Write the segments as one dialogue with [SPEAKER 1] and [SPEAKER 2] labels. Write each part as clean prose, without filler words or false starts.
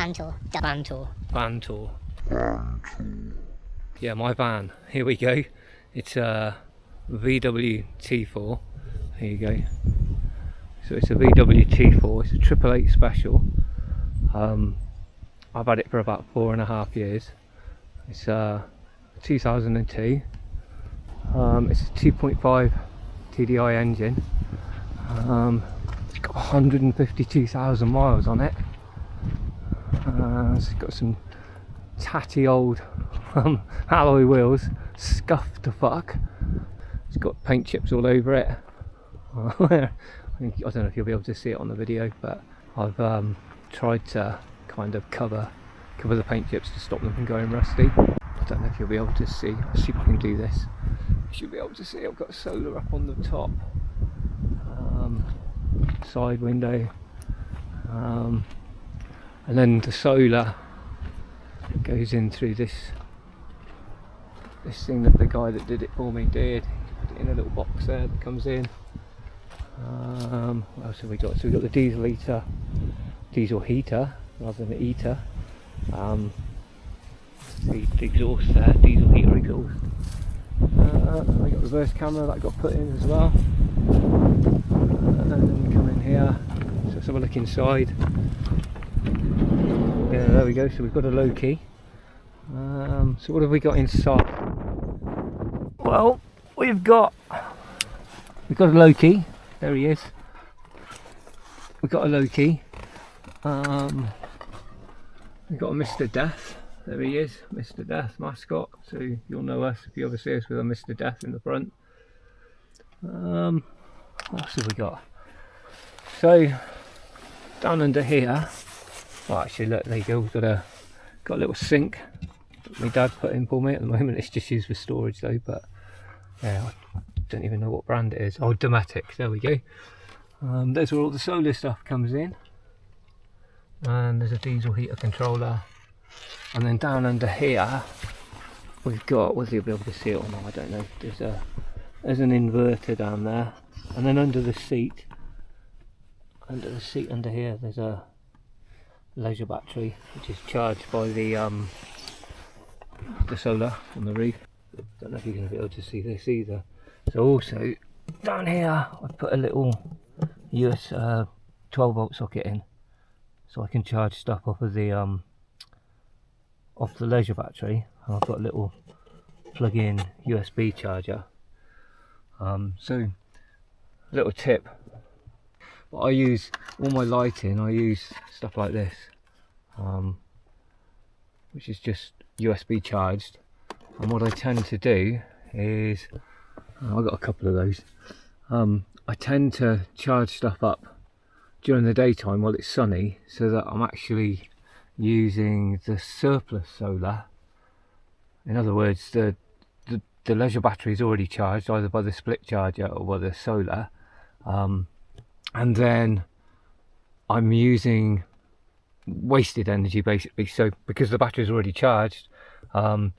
[SPEAKER 1] Vantour. Vantour.
[SPEAKER 2] Vantour. Yeah, my van. Here we go. It's a VW T4. Here you go. So it's a VW T4. It's a 888 special. I've had it for about 4.5 years. It's 2002. It's a 2.5 TDI engine. It's got 152,000 miles on it. It's got some tatty old alloy wheels, scuffed to fuck. It's got paint chips all over it. I don't know if you'll be able to see it on the video, but I've tried to kind of cover the paint chips to stop them from going rusty. I don't know if you'll be able to see. I'll see if I can do this. You should be able to see. I've got solar up on the top, side window, and then the solar goes in through this thing that the guy that did it for me did. He put it in a little box there that comes in. What else have we got? So we've got the diesel heater rather than an eater. The exhaust there, diesel heater exhaust. I got reverse camera that got put in as well. And then we come in here. So let's have a look inside. Yeah, there we go. So we've got a Loki. So what have we got inside? Well, we've got a Loki. There he is. We've got a Loki. We've got a Mr. Death. There he is, Mr. Death mascot. So you'll know us if you ever see us with a Mr. Death in the front. What else have we got? So down under here. Oh, actually, look, there you go. We've got a little sink that my dad put in for me. At the moment, it's just used for storage though. But yeah, I don't even know what brand it is. Oh, Dometic. There we go. There's where all the solar stuff comes in. And there's a diesel heater controller. And then down under here, we've got, whether you'll be able to see it or not, I don't know. There's an inverter down there. And then under the seat under here, there's a leisure battery, which is charged by the solar on the roof. Don't know if you're going to be able to see this either. So also down here, I've put a little US 12-volt socket in, so I can charge stuff off of the leisure battery. And I've got a little plug-in USB charger. So little tip. I use all my lighting. I use stuff like this, which is just USB charged. And what I tend to do is, I've got a couple of those. I tend to charge stuff up during the daytime while it's sunny, so that I'm actually using the surplus solar. In other words, the leisure battery is already charged either by the split charger or by the solar, and then I'm using wasted energy basically. So because the battery is already charged, I'm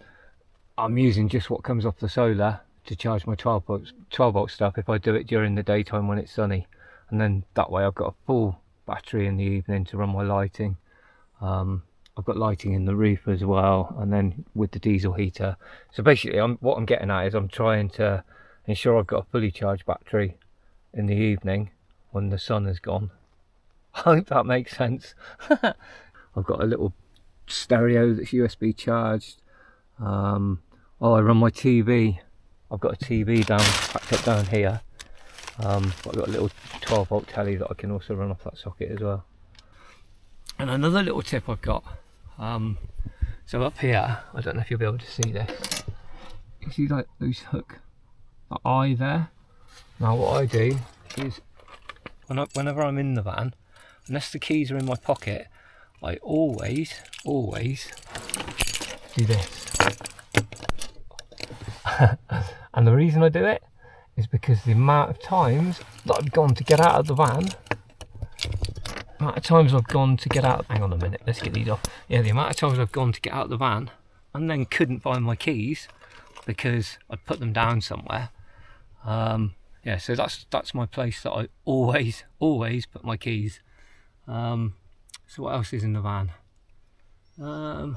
[SPEAKER 2] using just what comes off the solar to charge my 12 volt stuff if I do it during the daytime when it's sunny, and then that way I've got a full battery in the evening to run my lighting. I've got lighting in the roof as well, and then with the diesel heater. So basically what I'm getting at is I'm trying to ensure I've got a fully charged battery in the evening when the sun is gone. I hope that makes sense. I've got a little stereo that's USB charged. I run my TV. I've got a TV packed up down here. I've got a little 12 volt telly that I can also run off that socket as well. And another little tip I've got, so up here, I don't know if you'll be able to see this. You see like those hook, the eye there? Now what I do is, whenever I'm in the van, unless the keys are in my pocket, I always do this. And the reason I do it is because the amount of times that I've gone to get out of the van, hang on a minute, let's get these off. Yeah, the amount of times I've gone to get out of the van and then couldn't find my keys because I'd put them down somewhere. Yeah, so that's my place that I always put my keys. So what else is in the van? So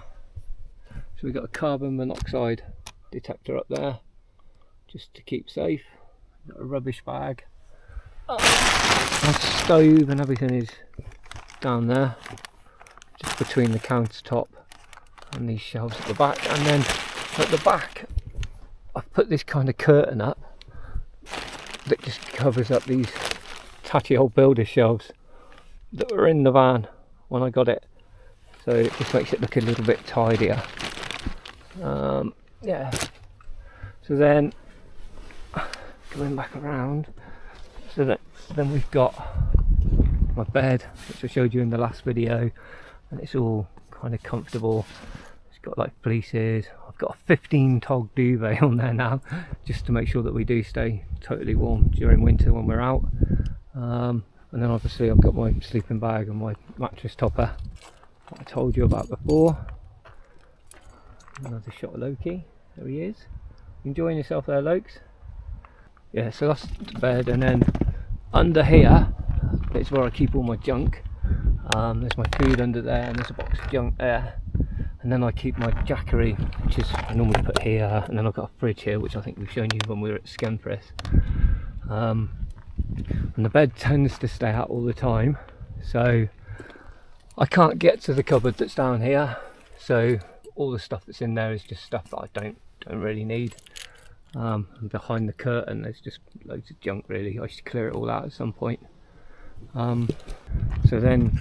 [SPEAKER 2] we've got a carbon monoxide detector up there, just to keep safe. Got a rubbish bag. My stove and everything is down there, just between the countertop and these shelves at the back. And then at the back, I've put this kind of curtain up that just covers up these tatty old builder shelves that were in the van when I got it. So it just makes it look a little bit tidier. Yeah. So then going back around, so that then we've got my bed, which I showed you in the last video, and it's all kind of comfortable. It's got like fleeces. I've got a 15 tog duvet on there now, just to make sure that we do stay totally warm during winter when we're out. And then obviously I've got my sleeping bag and my mattress topper that I told you about before. Another shot of Loki. There he is. Enjoying yourself there, Lokes? Yeah, so that's the bed, and then under here it's where I keep all my junk. There's my food under there, and there's a box of junk there. And then I keep my jackery, which is I normally put here, and then I've got a fridge here, which I think we've shown you when we were at Skempress. And the bed tends to stay out all the time, so I can't get to the cupboard that's down here. So all the stuff that's in there is just stuff that I don't really need. And behind the curtain there's just loads of junk really. I should clear it all out at some point. So then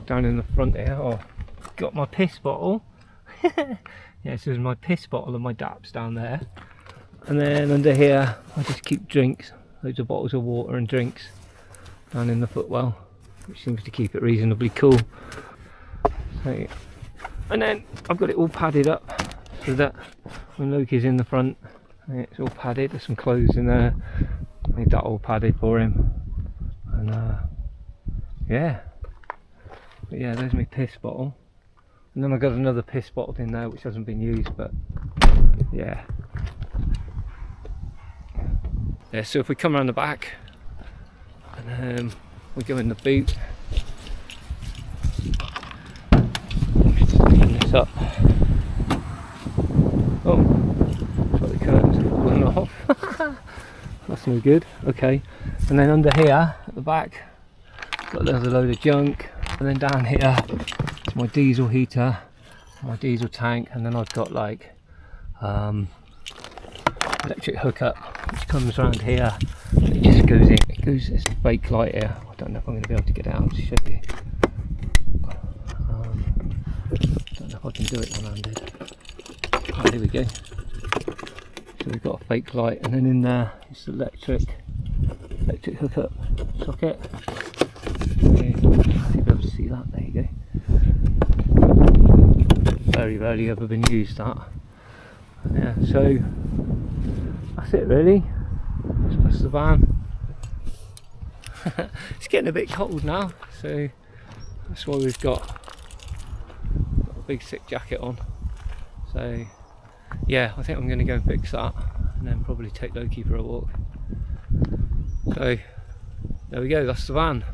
[SPEAKER 2] down in the front here, I've got my piss bottle. Yeah, so there's my piss bottle and my daps down there. And then under here I just keep drinks, loads of bottles of water and drinks down in the footwell, which seems to keep it reasonably cool. So, and then I've got it all padded up so that when Loki's in the front, it's all padded. There's some clothes in there, I need that all padded for him. And yeah, but yeah, there's my piss bottle. And then I've got another piss bottle in there which hasn't been used, but yeah. Yeah, so if we come around the back and we go in the boot, open this up. Oh, looks like the curtains are falling off. That's no good. Okay, and then under here at the back, got another load of junk, and then down here is my diesel heater, my diesel tank, and then I've got like electric hookup which comes around here. It just goes in. It goes. It's a fake light here. I don't know if I'm going to be able to get it out to show you. Don't know if I can do it one-handed. Oh, here we go. So we've got a fake light, and then in there is the electric hookup socket. Okay, you'll be able to see that. There you go. Very rarely ever been used, that. Yeah, so that's it really. That's the van. It's getting a bit cold now, so that's why we've got a big thick jacket on. So yeah, I think I'm going to go and fix that, and then probably take Loki for a walk. So there we go, that's the van.